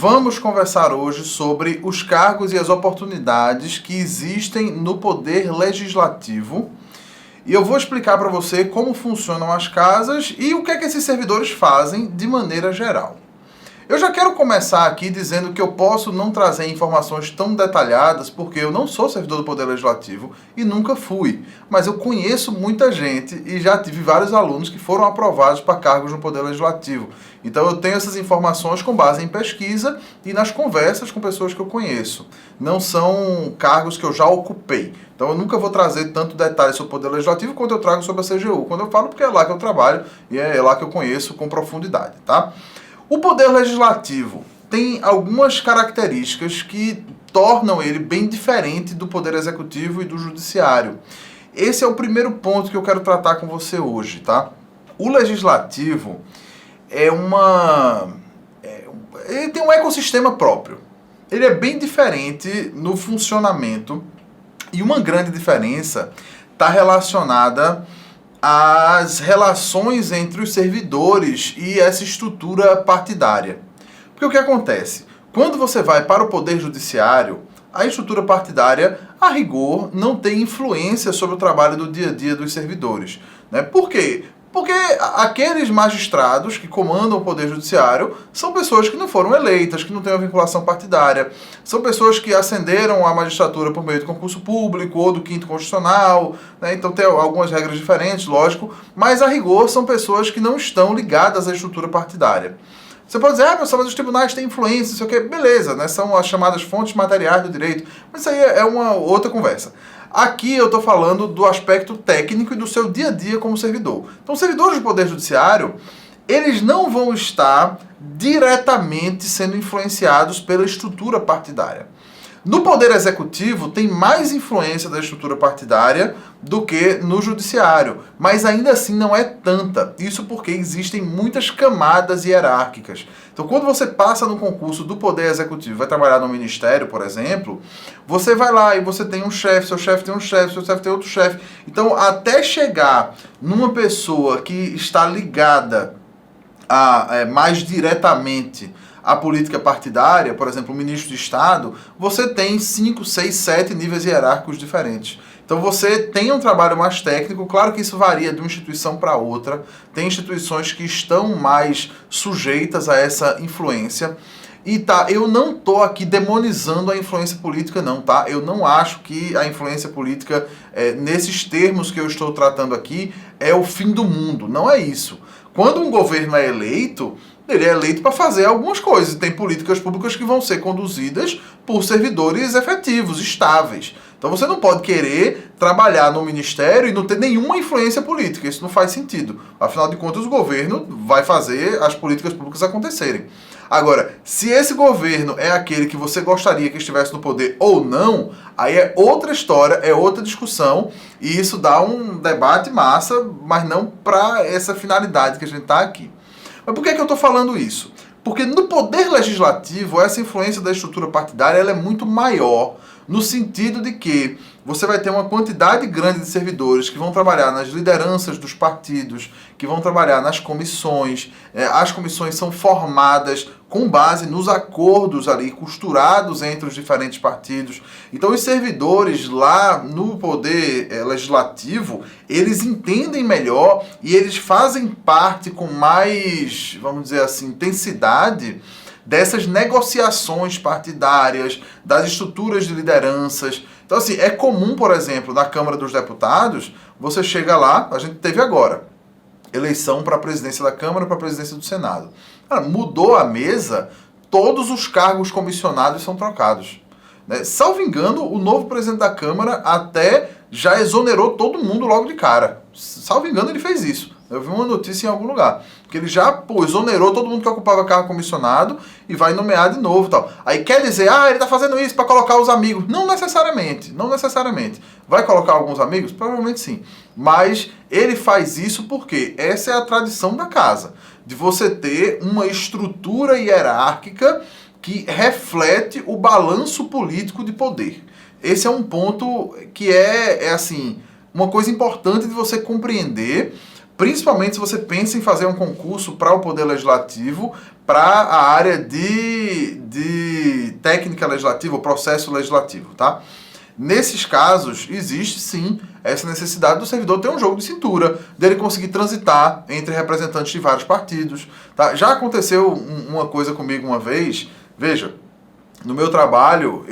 Vamos conversar hoje sobre os cargos e as oportunidades que existem no poder legislativo. E eu vou explicar para você como funcionam as casas e o que é que esses servidores fazem de maneira geral. Eu já quero começar aqui dizendo que eu posso não trazer informações tão detalhadas porque eu não sou servidor do Poder Legislativo e nunca fui. Mas eu conheço muita gente e já tive vários alunos que foram aprovados para cargos no Poder Legislativo. Então eu tenho essas informações com base em pesquisa e nas conversas com pessoas que eu conheço. Não são cargos que eu já ocupei. Então eu nunca vou trazer tanto detalhe sobre o Poder Legislativo quanto eu trago sobre a CGU. Quando eu falo, porque é lá que eu trabalho e é lá que eu conheço com profundidade, tá? O Poder Legislativo tem algumas características que tornam ele bem diferente do Poder Executivo e do Judiciário. Esse é o primeiro ponto que eu quero tratar com você hoje, tá? O Legislativo ele tem um ecossistema próprio. Ele é bem diferente no funcionamento e uma grande diferença está relacionada às relações entre os servidores e essa estrutura partidária. Porque o que acontece? Quando você vai para o Poder Judiciário, a estrutura partidária, a rigor, não tem influência sobre o trabalho do dia a dia dos servidores, né? Por quê? Porque aqueles magistrados que comandam o Poder Judiciário são pessoas que não foram eleitas, que não têm uma vinculação partidária, são pessoas que ascenderam à magistratura por meio de concurso público ou do quinto constitucional, né? Então tem algumas regras diferentes, lógico, mas a rigor são pessoas que não estão ligadas à estrutura partidária. Você pode dizer, mas os tribunais têm influência, não sei o quê. Beleza, né? São as chamadas fontes materiais do direito, mas isso aí é uma outra conversa. Aqui eu estou falando do aspecto técnico e do seu dia a dia como servidor. Então, os servidores do Poder Judiciário, eles não vão estar diretamente sendo influenciados pela estrutura partidária. No Poder Executivo, tem mais influência da estrutura partidária do que no Judiciário, mas ainda assim não é tanta. Isso porque existem muitas camadas hierárquicas. Então, quando você passa no concurso do Poder Executivo, vai trabalhar no Ministério, por exemplo, você vai lá e você tem um chefe, seu chefe tem um chefe, seu chefe tem outro chefe. Então, até chegar numa pessoa que está ligada mais diretamente a política partidária, por exemplo, o ministro de Estado, você tem 5, 6, 7 níveis hierárquicos diferentes. Então você tem um trabalho mais técnico, claro que isso varia de uma instituição para outra, tem instituições que estão mais sujeitas a essa influência. E eu não estou aqui demonizando a influência política não, tá? Eu não acho que a influência política, nesses termos que eu estou tratando aqui, é o fim do mundo, não é isso. Quando um governo é eleito, ele é eleito para fazer algumas coisas. Tem políticas públicas que vão ser conduzidas por servidores efetivos, estáveis. Então você não pode querer trabalhar no ministério e não ter nenhuma influência política. Isso não faz sentido. Afinal de contas, o governo vai fazer as políticas públicas acontecerem. Agora, se esse governo é aquele que você gostaria que estivesse no poder ou não, aí é outra história, é outra discussão, e isso dá um debate massa, mas não para essa finalidade que a gente está aqui. Mas por que eu estou falando isso? Porque no Poder Legislativo, essa influência da estrutura partidária ela é muito maior, no sentido de que você vai ter uma quantidade grande de servidores que vão trabalhar nas lideranças dos partidos, que vão trabalhar nas comissões. As comissões são formadas com base nos acordos ali, costurados entre os diferentes partidos. Então, os servidores lá no Poder Legislativo, eles entendem melhor e eles fazem parte com mais, vamos dizer assim, intensidade dessas negociações partidárias, das estruturas de lideranças. Então, assim, é comum, por exemplo, na Câmara dos Deputados, você chega lá, a gente teve agora, eleição para a presidência da Câmara, para a presidência do Senado. Mudou a mesa, todos os cargos comissionados são trocados. Né? Salvo engano, o novo presidente da Câmara até já exonerou todo mundo logo de cara. Salvo engano, ele fez isso. Eu vi uma notícia em algum lugar, que ele já exonerou todo mundo que ocupava cargo comissionado e vai nomear de novo e tal. Aí quer dizer, ele está fazendo isso para colocar os amigos. Não necessariamente, não necessariamente. Vai colocar alguns amigos? Provavelmente sim. Mas ele faz isso porque essa é a tradição da casa, de você ter uma estrutura hierárquica que reflete o balanço político de poder. Esse é um ponto que é assim, uma coisa importante de você compreender, principalmente se você pensa em fazer um concurso para o Poder Legislativo, para a área de técnica legislativa, o processo legislativo, tá? Nesses casos, existe sim essa necessidade do servidor ter um jogo de cintura, dele conseguir transitar entre representantes de vários partidos, tá? Já aconteceu uma coisa comigo uma vez, veja, no meu trabalho,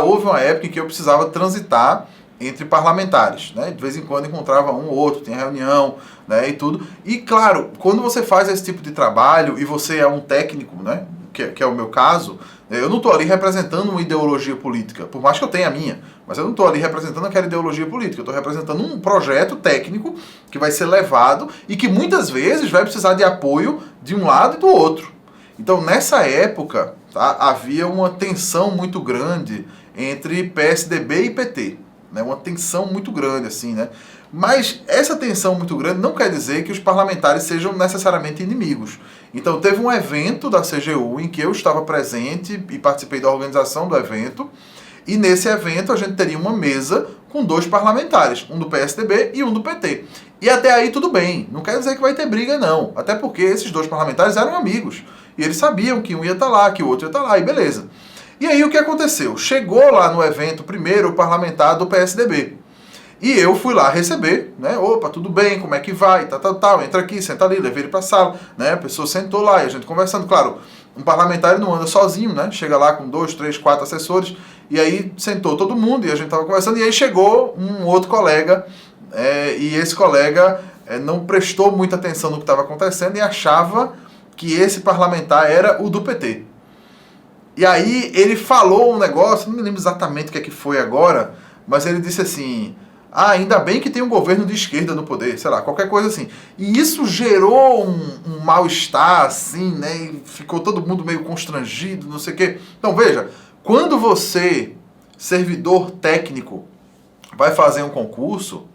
houve uma época em que eu precisava transitar entre parlamentares, né? De vez em quando encontrava um ou outro, tinha reunião, né, e tudo. E claro, quando você faz esse tipo de trabalho e você é um técnico, né, que é o meu caso, eu não estou ali representando uma ideologia política, por mais que eu tenha a minha, mas eu não estou ali representando aquela ideologia política, eu estou representando um projeto técnico que vai ser levado e que muitas vezes vai precisar de apoio de um lado e do outro. Então, nessa época, tá, havia uma tensão muito grande entre PSDB e PT, né, uma tensão muito grande, assim, né? Mas essa tensão muito grande não quer dizer que os parlamentares sejam necessariamente inimigos. Então, teve um evento da CGU em que eu estava presente e participei da organização do evento, e nesse evento a gente teria uma mesa com 2 parlamentares, um do PSDB e um do PT. E até aí tudo bem, não quer dizer que vai ter briga não, até porque esses 2 parlamentares eram amigos, e eles sabiam que um ia estar lá, que o outro ia estar lá, e beleza. E aí o que aconteceu? Chegou lá no evento primeiro o parlamentar do PSDB. E eu fui lá receber, né? Opa, tudo bem, como é que vai? Tal, entra aqui, senta ali, levei ele pra sala, né? A pessoa sentou lá e a gente conversando. Claro, um parlamentar não anda sozinho, né? Chega lá com 2, 3, 4 assessores, e aí sentou todo mundo e a gente tava conversando, e aí chegou um outro colega, e esse colega não prestou muita atenção no que estava acontecendo e achava que esse parlamentar era o do PT. E aí ele falou um negócio, não me lembro exatamente o que é que foi agora, mas ele disse assim: ainda bem que tem um governo de esquerda no poder, sei lá, qualquer coisa assim. E isso gerou um mal-estar, assim, né? E ficou todo mundo meio constrangido, não sei o quê. Então veja, quando você, servidor técnico, vai fazer um concurso,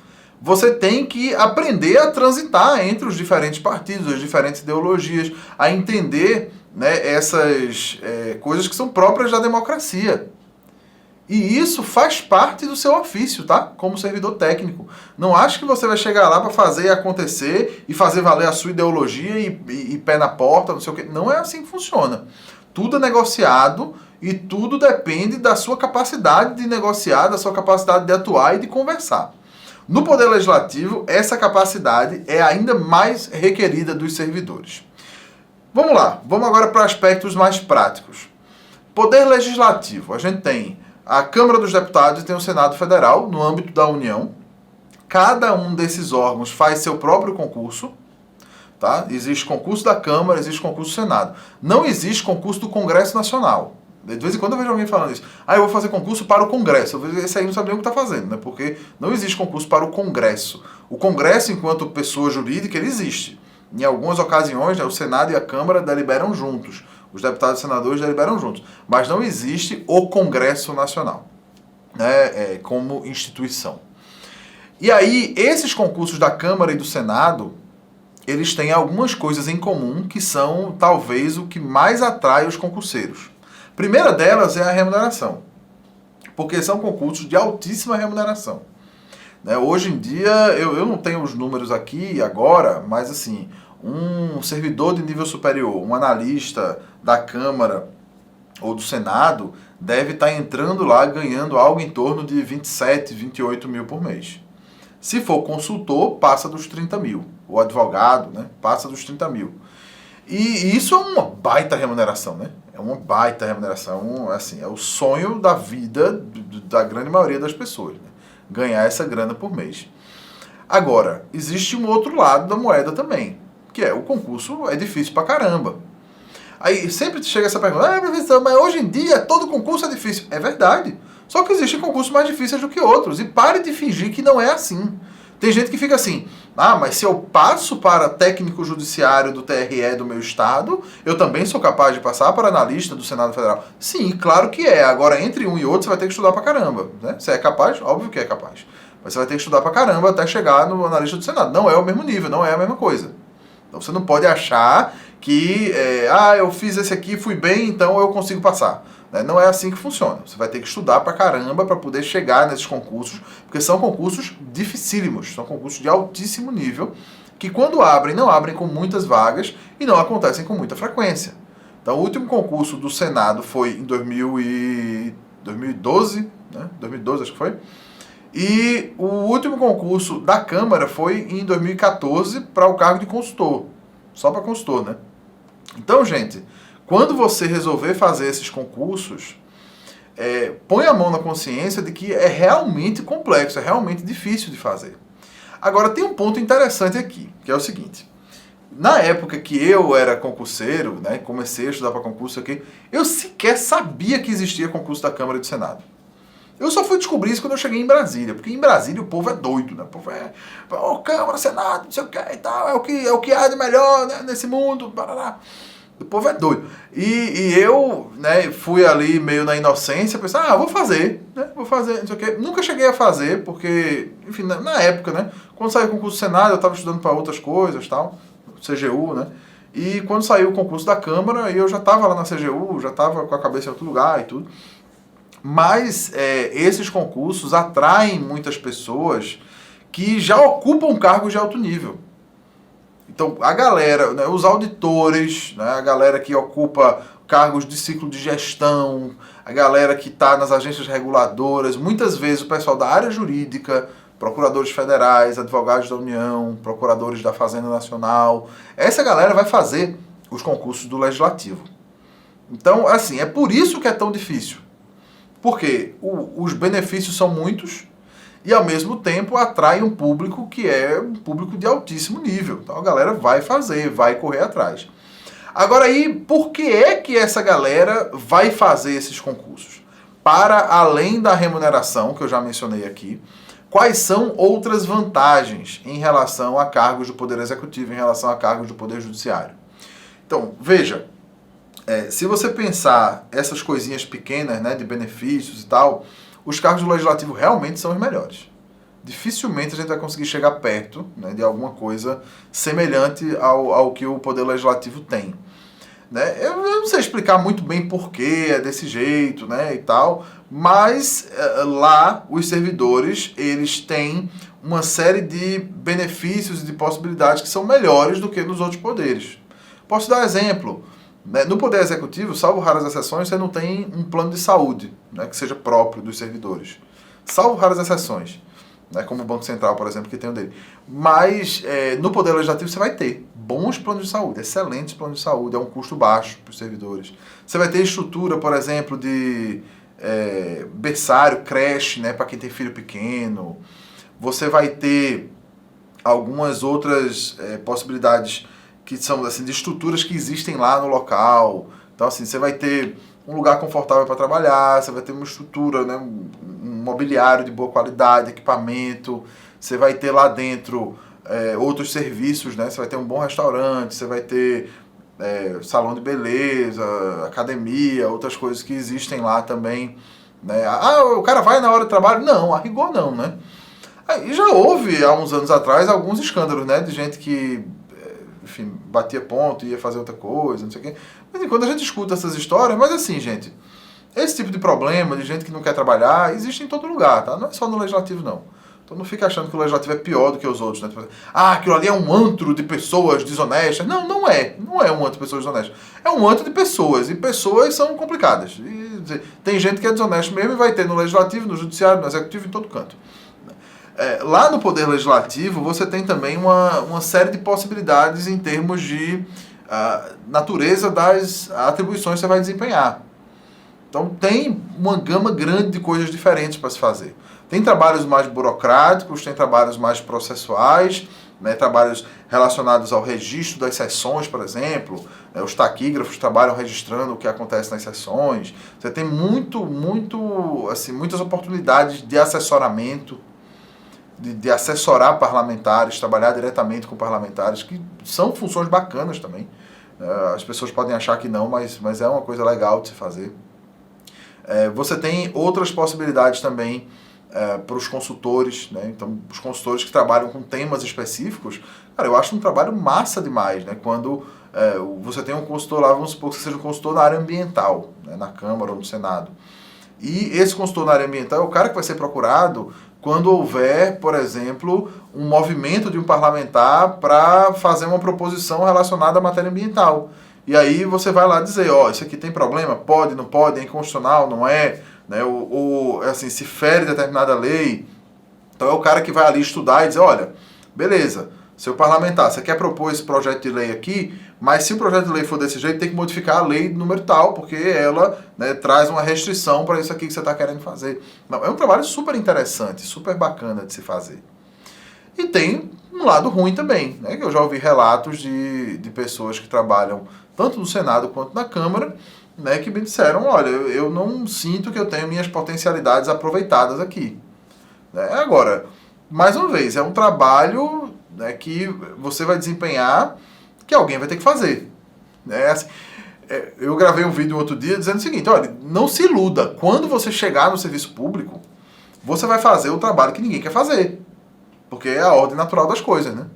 você tem que aprender a transitar entre os diferentes partidos, as diferentes ideologias, a entender, né, essas coisas que são próprias da democracia. E isso faz parte do seu ofício, tá? Como servidor técnico. Não acho que você vai chegar lá para fazer acontecer e fazer valer a sua ideologia e pé na porta, não sei o quê. Não é assim que funciona. Tudo é negociado e tudo depende da sua capacidade de negociar, da sua capacidade de atuar e de conversar. No Poder Legislativo, essa capacidade é ainda mais requerida dos servidores. Vamos lá, vamos agora para aspectos mais práticos. Poder Legislativo, a gente tem a Câmara dos Deputados e tem o Senado Federal, no âmbito da União. Cada um desses órgãos faz seu próprio concurso, tá? Existe concurso da Câmara, existe concurso do Senado. Não existe concurso do Congresso Nacional. De vez em quando eu vejo alguém falando isso. Eu vou fazer concurso para o Congresso. Esse aí não sabe nem o que está fazendo, né? Porque não existe concurso para o Congresso. O Congresso, enquanto pessoa jurídica, ele existe. Em algumas ocasiões, né, o Senado e a Câmara deliberam juntos. Os deputados e senadores deliberam juntos. Mas não existe o Congresso Nacional, né, como instituição. E aí, esses concursos da Câmara e do Senado, eles têm algumas coisas em comum que são, talvez, o que mais atrai os concurseiros. A primeira delas é a remuneração, porque são concursos de altíssima remuneração. Né? Hoje em dia, eu não tenho os números aqui agora, mas assim, um servidor de nível superior, um analista da Câmara ou do Senado, deve estar entrando lá ganhando algo em torno de 27, 28 mil por mês. Se for consultor, passa dos 30 mil. O advogado, né, passa dos 30 mil. E isso é uma baita remuneração, né? É uma baita remuneração, assim, é o sonho da vida da grande maioria das pessoas, né? Ganhar essa grana por mês. Agora, existe um outro lado da moeda também, que é o concurso é difícil pra caramba. Aí sempre chega essa pergunta: professor, mas hoje em dia todo concurso é difícil. É verdade. Só que existem concursos mais difíceis do que outros. E pare de fingir que não é assim. Tem gente que fica assim: mas se eu passo para técnico judiciário do TRE do meu estado, eu também sou capaz de passar para analista do Senado Federal. Sim, claro que é. Agora, entre um e outro, você vai ter que estudar pra caramba. Né? Você é capaz? Óbvio que é capaz. Mas você vai ter que estudar pra caramba até chegar no analista do Senado. Não é o mesmo nível, não é a mesma coisa. Então você não pode achar que, eu fiz esse aqui, fui bem, então eu consigo passar. Não é assim que funciona. Você vai ter que estudar pra caramba para poder chegar nesses concursos, porque são concursos dificílimos, são concursos de altíssimo nível que quando abrem, não abrem com muitas vagas e não acontecem com muita frequência. Então, o último concurso do Senado foi em 2012, né? 2012 acho que foi. E o último concurso da Câmara foi em 2014 para o cargo de consultor. Só para consultor, né? Então, gente, quando você resolver fazer esses concursos, põe a mão na consciência de que é realmente complexo, é realmente difícil de fazer. Agora, tem um ponto interessante aqui, que é o seguinte. Na época que eu era concurseiro, né, comecei a estudar para concurso aqui, eu sequer sabia que existia concurso da Câmara e do Senado. Eu só fui descobrir isso quando eu cheguei em Brasília, porque em Brasília o povo é doido, né? O povo Câmara, Senado, não sei o que e tal, é o que há de melhor, né, nesse mundo, barará. O povo é doido. E eu, né, fui ali meio na inocência, pensei, vou fazer, né? Vou fazer, não sei o quê. Nunca cheguei a fazer, porque, enfim, na época, né? Quando saiu o concurso do Senado, eu estava estudando para outras coisas, tal, CGU, né? E quando saiu o concurso da Câmara, eu já estava lá na CGU, já estava com a cabeça em outro lugar e tudo. Mas esses concursos atraem muitas pessoas que já ocupam cargos de alto nível. Então, a galera, né, os auditores, né, a galera que ocupa cargos de ciclo de gestão, a galera que está nas agências reguladoras, muitas vezes o pessoal da área jurídica, procuradores federais, advogados da União, procuradores da Fazenda Nacional, essa galera vai fazer os concursos do Legislativo. Então, assim, é por isso que é tão difícil. Porque os benefícios são muitos, e ao mesmo tempo atrai um público que é um público de altíssimo nível. Então a galera vai fazer, vai correr atrás. Agora aí, por que é que essa galera vai fazer esses concursos? Para além da remuneração, que eu já mencionei aqui, quais são outras vantagens em relação a cargos do Poder Executivo, em relação a cargos do Poder Judiciário? Então, veja, se você pensar essas coisinhas pequenas, né, de benefícios e tal, os cargos do Legislativo realmente são os melhores. Dificilmente a gente vai conseguir chegar perto, né, de alguma coisa semelhante ao que o Poder Legislativo tem. Né? Eu não sei explicar muito bem por que é desse jeito, né, e tal, mas lá os servidores eles têm uma série de benefícios e de possibilidades que são melhores do que nos outros poderes. Posso dar exemplo. No Poder Executivo, salvo raras exceções, você não tem um plano de saúde, né, que seja próprio dos servidores. Salvo raras exceções, né, como o Banco Central, por exemplo, que tem um dele. Mas no Poder Legislativo você vai ter bons planos de saúde, excelentes planos de saúde, é um custo baixo para os servidores. Você vai ter estrutura, por exemplo, de berçário, creche, né, para quem tem filho pequeno. Você vai ter algumas outras possibilidades que são assim, de estruturas que existem lá no local. Então, assim, você vai ter um lugar confortável para trabalhar, você vai ter uma estrutura, né, um mobiliário de boa qualidade, equipamento, você vai ter lá dentro outros serviços, né, você vai ter um bom restaurante, você vai ter salão de beleza, academia, outras coisas que existem lá também. Né? O cara vai na hora do trabalho? Não, a rigor não, né? E já houve, há uns anos atrás, alguns escândalos, né, de gente que enfim, batia ponto, ia fazer outra coisa, não sei o quê. Mas quando a gente escuta essas histórias, mas assim, gente, esse tipo de problema de gente que não quer trabalhar, existe em todo lugar, tá? Não é só no Legislativo, não. Então não fica achando que o Legislativo é pior do que os outros, né? Aquilo ali é um antro de pessoas desonestas. Não, não é. Não é um antro de pessoas desonestas. É um antro de pessoas, e pessoas são complicadas. E, tem gente que é desonesta mesmo e vai ter no Legislativo, no Judiciário, no Executivo, em todo canto. Lá no Poder Legislativo, você tem também uma série de possibilidades em termos de natureza das atribuições que você vai desempenhar. Então, tem uma gama grande de coisas diferentes para se fazer. Tem trabalhos mais burocráticos, tem trabalhos mais processuais, né, trabalhos relacionados ao registro das sessões, por exemplo. Os taquígrafos trabalham registrando o que acontece nas sessões. Você tem muitas oportunidades de assessoramento, de assessorar parlamentares, trabalhar diretamente com parlamentares, que são funções bacanas também. As pessoas podem achar que não, mas é uma coisa legal de se fazer. Você tem outras possibilidades também para os consultores, né? Então, os consultores que trabalham com temas específicos, cara, eu acho um trabalho massa demais, né? Quando você tem um consultor lá, vamos supor que seja um consultor na área ambiental, né? Na Câmara ou no Senado. E esse consultor na área ambiental é o cara que vai ser procurado quando houver, por exemplo, um movimento de um parlamentar para fazer uma proposição relacionada à matéria ambiental. E aí você vai lá dizer, ó, isso aqui tem problema? Pode, não pode, é inconstitucional, não é? Né? Assim, se fere determinada lei. Então é o cara que vai ali estudar e dizer, olha, beleza, seu parlamentar, você quer propor esse projeto de lei aqui, mas se o projeto de lei for desse jeito, tem que modificar a lei número tal, porque ela, né, traz uma restrição para isso aqui que você está querendo fazer. Não, é um trabalho super interessante, super bacana de se fazer. E tem um lado ruim também, né, que eu já ouvi relatos de pessoas que trabalham tanto no Senado quanto na Câmara, né, que me disseram, olha, eu não sinto que eu tenho minhas potencialidades aproveitadas aqui. Agora, mais uma vez, é um trabalho, né, que você vai desempenhar, que alguém vai ter que fazer. Assim, eu gravei um vídeo outro dia dizendo o seguinte, olha, não se iluda, quando você chegar no serviço público, você vai fazer o trabalho que ninguém quer fazer, porque é a ordem natural das coisas, né?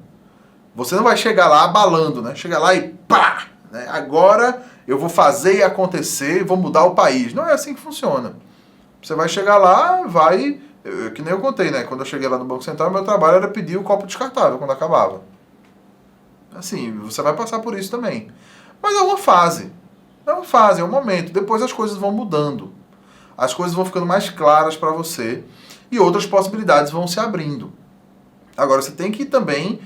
Você não vai chegar lá abalando, né? Chegar lá e pá! Né? Agora eu vou fazer e acontecer, vou mudar o país. Não é assim que funciona. Você vai chegar lá, vai... que nem eu contei, né? Quando eu cheguei lá no Banco Central, meu trabalho era pedir o copo descartável quando acabava. Assim, você vai passar por isso também. Mas é uma fase. É uma fase, é um momento. Depois as coisas vão mudando. As coisas vão ficando mais claras para você e outras possibilidades vão se abrindo. Agora, você tem que também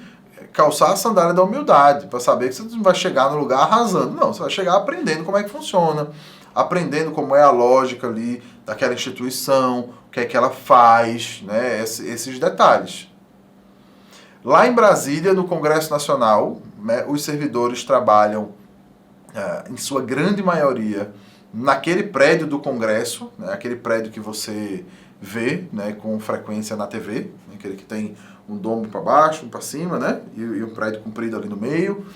calçar a sandália da humildade para saber que você não vai chegar no lugar arrasando. Não, você vai chegar aprendendo como é que funciona, aprendendo como é a lógica ali daquela instituição, o que é que ela faz, né, esses detalhes. Lá em Brasília, no Congresso Nacional, né, os servidores trabalham, em sua grande maioria, naquele prédio do Congresso, né, aquele prédio que você vê, né, com frequência na TV, né, aquele que tem um domo para baixo, um para cima, né, e um prédio comprido ali no meio.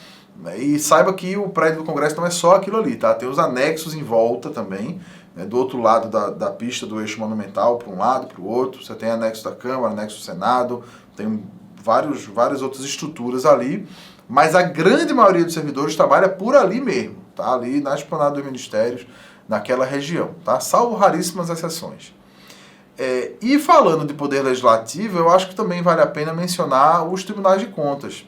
E saiba que o prédio do Congresso não é só aquilo ali, tá? Tem os anexos em volta também, né, do outro lado da pista do eixo monumental, para um lado, para o outro. Você tem anexo da Câmara, anexo do Senado, tem várias outras estruturas ali, mas a grande maioria dos servidores trabalha por ali mesmo, tá? Ali na esplanada dos ministérios, naquela região, tá? Salvo raríssimas exceções. E falando de poder legislativo, eu acho que também vale a pena mencionar os tribunais de contas.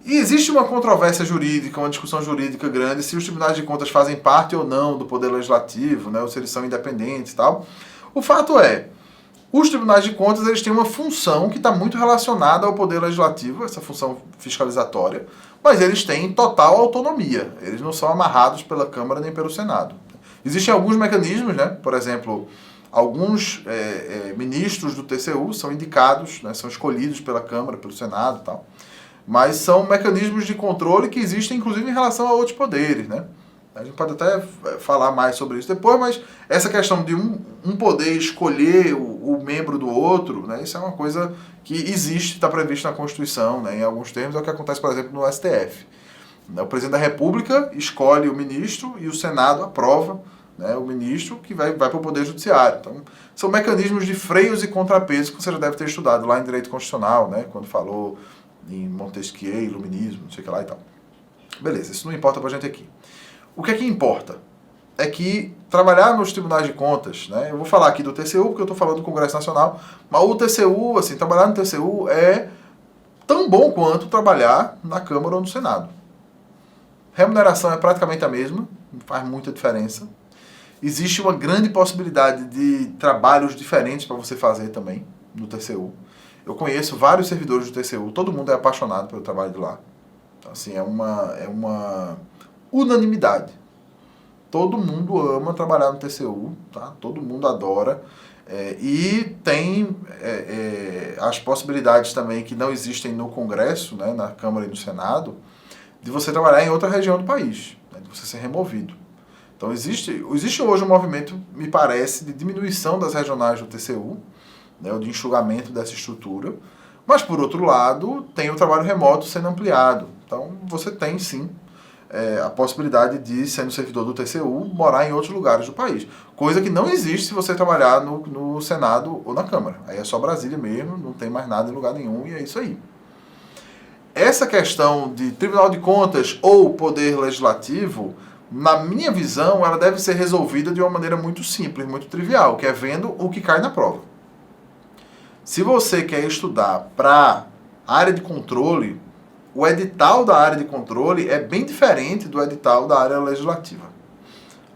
E existe uma controvérsia jurídica, uma discussão jurídica grande, se os tribunais de contas fazem parte ou não do poder legislativo, né, ou se eles são independentes e tal. O fato é, os tribunais de contas eles têm uma função que está muito relacionada ao poder legislativo, essa função fiscalizatória, mas eles têm total autonomia, eles não são amarrados pela Câmara nem pelo Senado. Existem alguns mecanismos, né, por exemplo, alguns ministros do TCU são indicados, né, são escolhidos pela Câmara, pelo Senado e tal. Mas são mecanismos de controle que existem, inclusive, em relação a outros poderes, né? A gente pode até falar mais sobre isso depois, mas essa questão de um poder escolher o membro do outro, né? Isso é uma coisa que existe, está previsto na Constituição, né? Em alguns termos, é o que acontece, por exemplo, no STF. O presidente da República escolhe o ministro e o Senado aprova, né, o ministro que vai para o Poder Judiciário. Então, são mecanismos de freios e contrapesos que você já deve ter estudado lá em Direito Constitucional, né? Quando falou em Montesquieu, Iluminismo, não sei o que lá e tal. Beleza, isso não importa pra gente aqui. O que é que importa? É que trabalhar nos tribunais de contas, né? Eu vou falar aqui do TCU, porque eu estou falando do Congresso Nacional, mas o TCU, assim, trabalhar no TCU é tão bom quanto trabalhar na Câmara ou no Senado. Remuneração é praticamente a mesma, não faz muita diferença. Existe uma grande possibilidade de trabalhos diferentes para você fazer também no TCU. Eu conheço vários servidores do TCU, todo mundo é apaixonado pelo trabalho de lá. Então, assim, é uma unanimidade. Todo mundo ama trabalhar no TCU, tá? Todo mundo adora. E tem as possibilidades também que não existem no Congresso, né, na Câmara e no Senado, de você trabalhar em outra região do país, né, de você ser removido. Então existe hoje um movimento, me parece, de diminuição das regionais do TCU, né, o de enxugamento dessa estrutura, mas, por outro lado, tem o trabalho remoto sendo ampliado. Então, você tem, sim, a possibilidade de, sendo servidor do TCU, morar em outros lugares do país. Coisa que não existe se você trabalhar no Senado ou na Câmara. Aí é só Brasília mesmo, não tem mais nada em lugar nenhum, e é isso aí. Essa questão de Tribunal de Contas ou Poder Legislativo, na minha visão, ela deve ser resolvida de uma maneira muito simples, muito trivial, que é vendo o que cai na prova. Se você quer estudar para área de controle, o edital da área de controle é bem diferente do edital da área legislativa.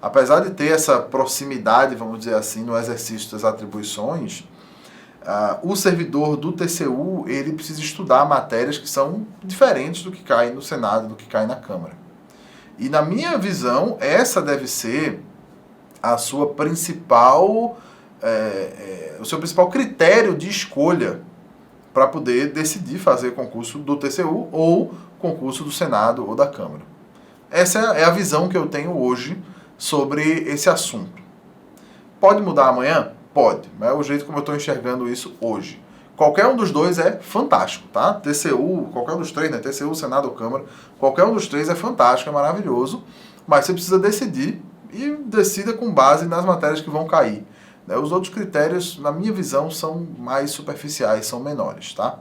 Apesar de ter essa proximidade, vamos dizer assim, no exercício das atribuições, o servidor do TCU, ele precisa estudar matérias que são diferentes do que cai no Senado, do que cai na Câmara. E na minha visão, essa deve ser a sua principal, o seu principal critério de escolha para poder decidir fazer concurso do TCU ou concurso do Senado ou da Câmara. Essa é a visão que eu tenho hoje sobre esse assunto. Pode mudar amanhã? Pode, mas é o jeito como eu estou enxergando isso hoje. Qualquer um dos dois é fantástico, tá? TCU, qualquer um dos três, né? TCU, Senado ou Câmara, qualquer um dos três é fantástico, é maravilhoso, mas você precisa decidir e decida com base nas matérias que vão cair. Os outros critérios, na minha visão, são mais superficiais, são menores, tá?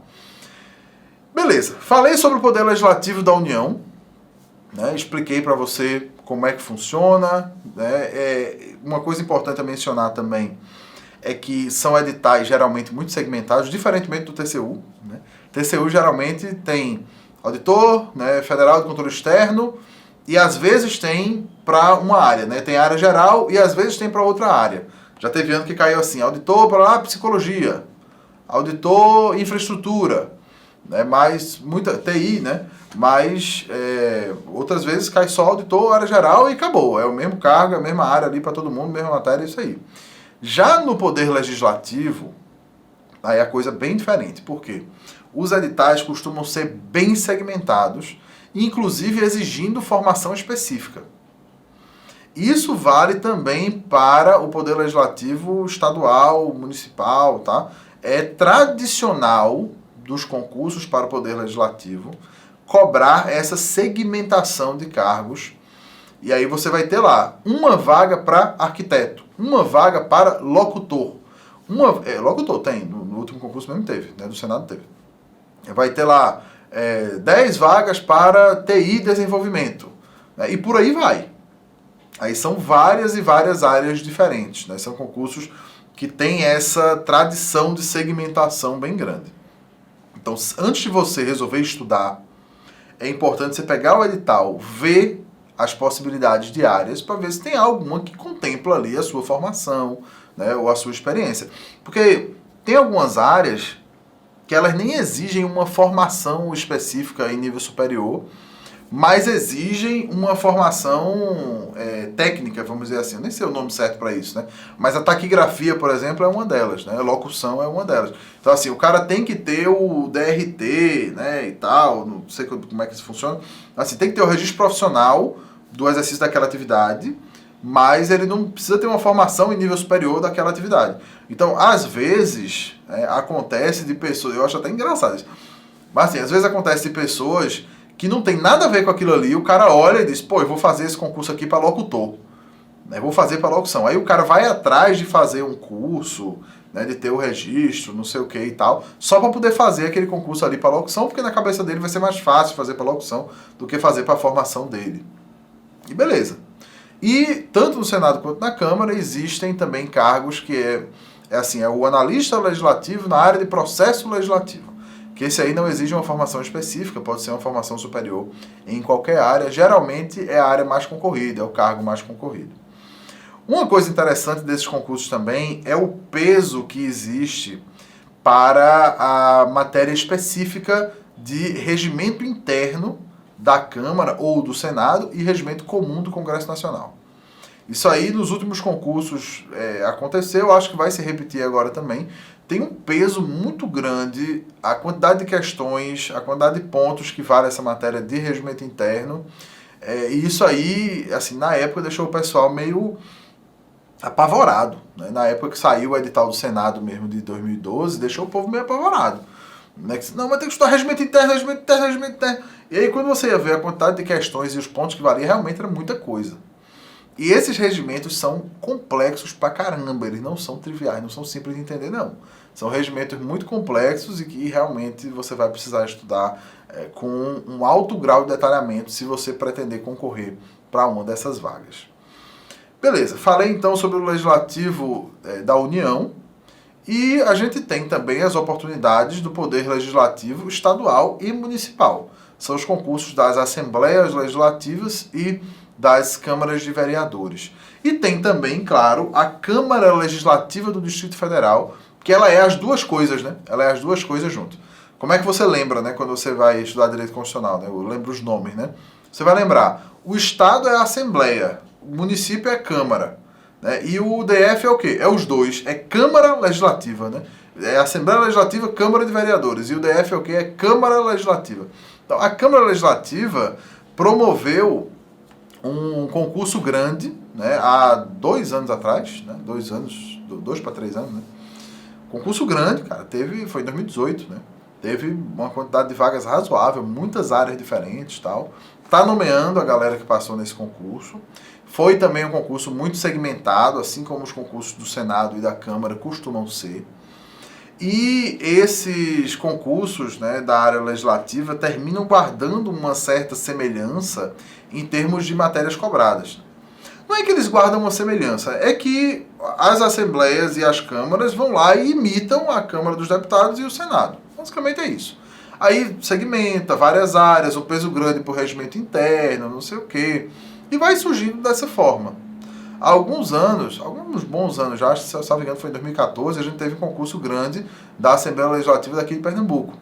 Beleza, falei sobre o Poder Legislativo da União, né? Expliquei para você como é que funciona, né? Uma coisa importante a mencionar também é que são editais geralmente muito segmentados, diferentemente do TCU. Né? TCU geralmente tem auditor, né, federal de controle externo, e às vezes tem para uma área, né? Tem área geral e às vezes tem para outra área. Já teve ano que caiu assim, auditor para psicologia, auditor infraestrutura, né? Mais muita TI, né? Mas outras vezes cai só auditor, área geral e acabou. É o mesmo cargo, a mesma área ali para todo mundo, mesma matéria, isso aí. Já no Poder Legislativo, aí a coisa é bem diferente. Por quê? Os editais costumam ser bem segmentados, inclusive exigindo formação específica. Isso vale também para o Poder Legislativo estadual, municipal, tá? É tradicional dos concursos para o Poder Legislativo cobrar essa segmentação de cargos. E aí você vai ter lá uma vaga para arquiteto, uma vaga para locutor. Locutor tem, no último concurso mesmo teve, né, do Senado teve. Vai ter lá 10 vagas para TI e desenvolvimento. Né, e por aí vai. Aí são várias e várias áreas diferentes. Né, são concursos que têm essa tradição de segmentação bem grande. Então, antes de você resolver estudar, é importante você pegar o edital, ver as possibilidades de áreas para ver se tem alguma que contempla ali a sua formação, né, ou a sua experiência. Porque tem algumas áreas que elas nem exigem uma formação específica em nível superior, mas exigem uma formação técnica, vamos dizer assim. Eu nem sei o nome certo para isso, né? Mas a taquigrafia, por exemplo, é uma delas, né? A locução é uma delas. Então, assim, o cara tem que ter o DRT, né, e tal, não sei como é que isso funciona. Assim, tem que ter o registro profissional do exercício daquela atividade, mas ele não precisa ter uma formação em nível superior daquela atividade. Então, às vezes, acontece de pessoas, eu acho até engraçado isso, mas assim, às vezes acontece de pessoas que não tem nada a ver com aquilo ali, o cara olha e diz, pô, eu vou fazer esse concurso aqui para locutor, né, vou fazer para locução. Aí o cara vai atrás de fazer um curso, né, de ter o registro, não sei o que e tal, só para poder fazer aquele concurso ali para locução, porque na cabeça dele vai ser mais fácil fazer para locução do que fazer para a formação dele. E beleza. E tanto no Senado quanto na Câmara existem também cargos que é o analista legislativo na área de processo legislativo. Que esse aí não exige uma formação específica, pode ser uma formação superior em qualquer área. Geralmente é a área mais concorrida, é o cargo mais concorrido. Uma coisa interessante desses concursos também é o peso que existe para a matéria específica de regimento interno da Câmara ou do Senado e regimento comum do Congresso Nacional. Isso aí nos últimos concursos aconteceu, acho que vai se repetir agora também. Tem um peso muito grande a quantidade de questões, a quantidade de pontos que vale essa matéria de regimento interno. E isso aí, assim, na época deixou o pessoal meio apavorado. Né? Na época que saiu o edital do Senado mesmo de 2012, deixou o povo meio apavorado. Não, mas tem que estudar regimento interno, regimento interno, regimento interno. E aí quando você ia ver a quantidade de questões e os pontos que valia, realmente era muita coisa. E esses regimentos são complexos pra caramba, eles não são triviais, não são simples de entender, não. São regimentos muito complexos e que realmente você vai precisar estudar com um alto grau de detalhamento se você pretender concorrer para uma dessas vagas. Beleza, falei então sobre o Legislativo da União E a gente tem também as oportunidades do poder legislativo estadual e municipal. São os concursos das assembleias legislativas e das câmaras de vereadores. E tem também, claro, a Câmara Legislativa do Distrito Federal, que ela é as duas coisas, né? Ela é as duas coisas junto. Como é que você lembra, né, quando você vai estudar direito constitucional, né? Eu lembro os nomes, né? Você vai lembrar, o Estado é a Assembleia, o município é a Câmara, né? E o DF é o quê? É os dois, é Câmara Legislativa, né? É Assembleia Legislativa, Câmara de Vereadores. E o DF é o quê? É Câmara Legislativa. Então, a Câmara Legislativa promoveu um concurso grande, né, há 2 anos atrás, né, 2 anos, 2 para 3 anos, né? Concurso grande, cara, foi em 2018, né? Teve uma quantidade de vagas razoável, muitas áreas diferentes e tal. Tá nomeando a galera que passou nesse concurso. Foi também um concurso muito segmentado, assim como os concursos do Senado e da Câmara costumam ser. E esses concursos, né, da área legislativa terminam guardando uma certa semelhança em termos de matérias cobradas. Não é que eles guardam uma semelhança, é que as assembleias e as câmaras vão lá e imitam a Câmara dos Deputados e o Senado. Basicamente é isso. Aí segmenta várias áreas, um peso grande para o regimento interno, não sei o quê. E vai surgindo dessa forma. Há alguns bons anos já, se eu não me engano foi em 2014, a gente teve um concurso grande da Assembleia Legislativa daqui de Pernambuco.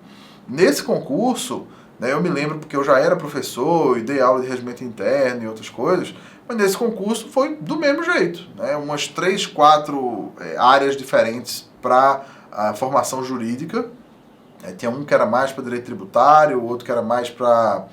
Nesse concurso, né, eu me lembro porque eu já era professor e dei aula de regimento interno e outras coisas, mas nesse concurso foi do mesmo jeito, né, umas 3, 4 áreas diferentes para a formação jurídica. Tinha um que era mais para direito tributário, o outro que era mais para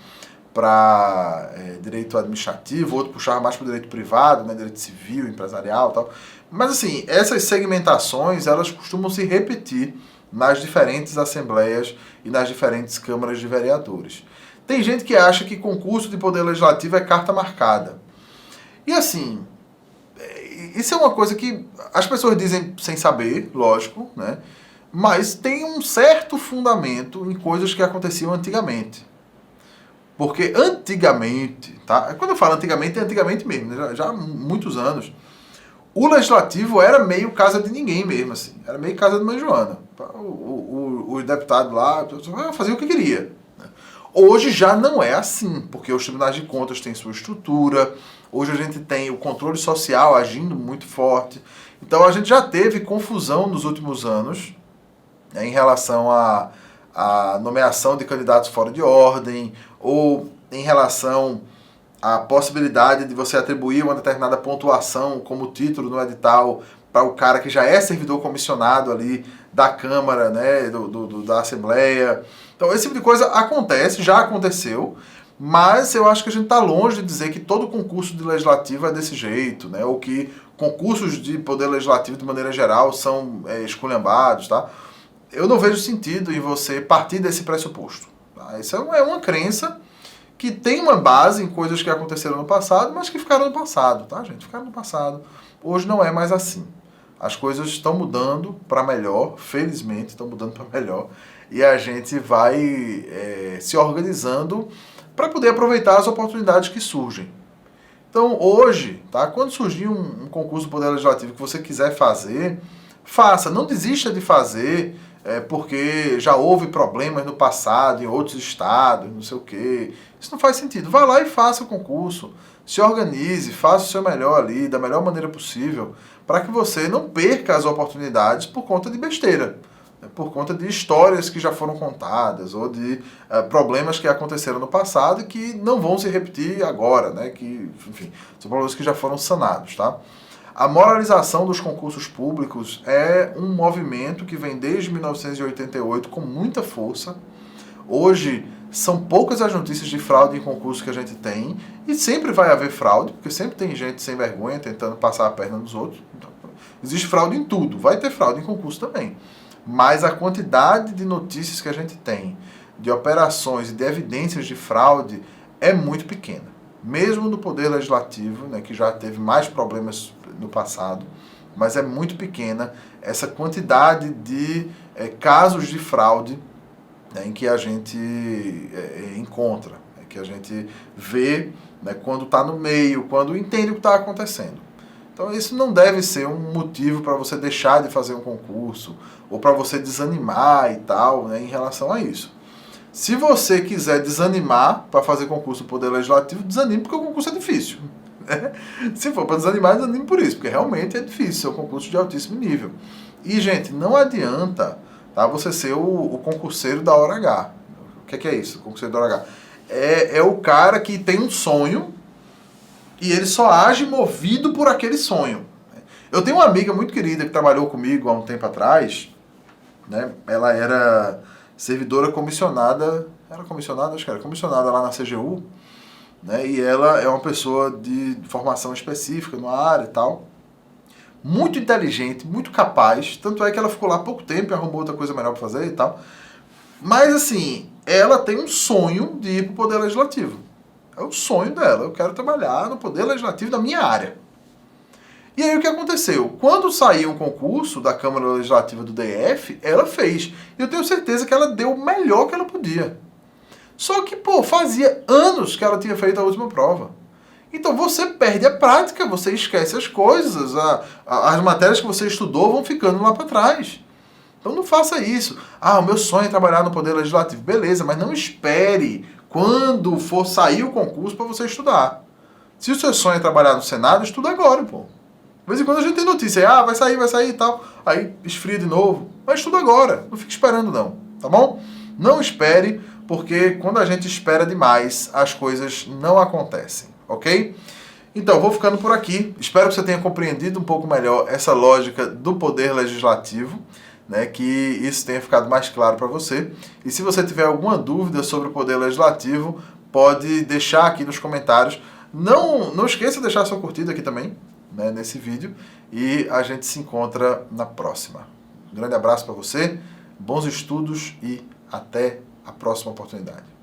direito administrativo, outro puxava mais para o direito privado, né, direito civil, empresarial e tal. Mas assim, essas segmentações, elas costumam se repetir nas diferentes assembleias e nas diferentes câmaras de vereadores. Tem gente que acha que concurso de poder legislativo é carta marcada. E assim, isso é uma coisa que as pessoas dizem sem saber, lógico, né? Mas tem um certo fundamento em coisas que aconteciam antigamente. Porque antigamente, tá? Quando eu falo antigamente, é antigamente mesmo, né? Já há muitos anos, o legislativo era meio casa de ninguém mesmo, assim. Era meio casa de Mãe Joana. O deputado lá fazia o que queria. Hoje já não é assim, porque os tribunais de contas têm sua estrutura, hoje a gente tem o controle social agindo muito forte. Então a gente já teve confusão nos últimos anos, né, em relação à nomeação de candidatos fora de ordem, ou em relação à possibilidade de você atribuir uma determinada pontuação como título no edital para o cara que já é servidor comissionado ali da Câmara, né, da Assembleia. Então esse tipo de coisa acontece, já aconteceu, mas eu acho que a gente está longe de dizer que todo concurso de legislativo é desse jeito, né, ou que concursos de poder legislativo de maneira geral são esculhambados, tá? Eu não vejo sentido em você partir desse pressuposto. Tá? Isso é uma crença que tem uma base em coisas que aconteceram no passado, mas que ficaram no passado, tá, gente? Ficaram no passado. Hoje não é mais assim. As coisas estão mudando para melhor, felizmente estão mudando para melhor, e a gente vai se organizando para poder aproveitar as oportunidades que surgem. Então, hoje, tá, quando surgir um concurso do Poder Legislativo que você quiser fazer, faça. Não desista de fazer porque já houve problemas no passado em outros estados, não sei o quê. Isso não faz sentido. Vá lá e faça o concurso. Se organize, faça o seu melhor ali, da melhor maneira possível, para que você não perca as oportunidades por conta de besteira, né, por conta de histórias que já foram contadas, ou de problemas que aconteceram no passado e que não vão se repetir agora, né, que, enfim, são problemas que já foram sanados, tá? A moralização dos concursos públicos é um movimento que vem desde 1988 com muita força. Hoje, são poucas as notícias de fraude em concurso que a gente tem, e sempre vai haver fraude, porque sempre tem gente sem vergonha tentando passar a perna nos outros. Então, existe fraude em tudo, vai ter fraude em concurso também. Mas a quantidade de notícias que a gente tem, de operações e de evidências de fraude, é muito pequena. Mesmo no Poder Legislativo, né, que já teve mais problemas no passado, mas é muito pequena essa quantidade de casos de fraude, né, em que a gente encontra, que a gente vê, né, quando está no meio, quando entende o que está acontecendo. Então isso não deve ser um motivo para você deixar de fazer um concurso ou para você desanimar e tal, né, em relação a isso. Se você quiser desanimar para fazer concurso no Poder Legislativo, desanime porque o concurso é difícil. Se for para desanimar, desanime por isso, porque realmente é difícil, é um concurso de altíssimo nível. E, gente, não adianta, tá, você ser o concurseiro da hora H. O que é isso, o concurseiro da hora H? É o cara que tem um sonho e ele só age movido por aquele sonho. Eu tenho uma amiga muito querida que trabalhou comigo há um tempo atrás, né? Ela era servidora comissionada, acho que era comissionada lá na CGU, né? E ela é uma pessoa de formação específica numa área e tal, muito inteligente, muito capaz, tanto é que ela ficou lá pouco tempo e arrumou outra coisa melhor para fazer e tal. Mas assim, ela tem um sonho de ir para o Poder Legislativo. É o sonho dela, eu quero trabalhar no Poder Legislativo da minha área. E aí o que aconteceu? Quando saiu um concurso da Câmara Legislativa do DF, ela fez. E eu tenho certeza que ela deu o melhor que ela podia. Só que, fazia anos que ela tinha feito a última prova. Então você perde a prática, você esquece as coisas, as matérias que você estudou vão ficando lá para trás. Então não faça isso. O meu sonho é trabalhar no Poder Legislativo. Beleza, mas não espere quando for sair o concurso para você estudar. Se o seu sonho é trabalhar no Senado, estuda agora, De vez em quando a gente tem notícia, vai sair e tal. Aí esfria de novo. Mas estuda agora, não fique esperando não, tá bom? Não espere, porque quando a gente espera demais, as coisas não acontecem, ok? Então, vou ficando por aqui. Espero que você tenha compreendido um pouco melhor essa lógica do Poder Legislativo, né, que isso tenha ficado mais claro para você. E se você tiver alguma dúvida sobre o Poder Legislativo, pode deixar aqui nos comentários. Não esqueça de deixar sua curtida aqui também, né, nesse vídeo. E a gente se encontra na próxima. Um grande abraço para você, bons estudos e até a próxima oportunidade.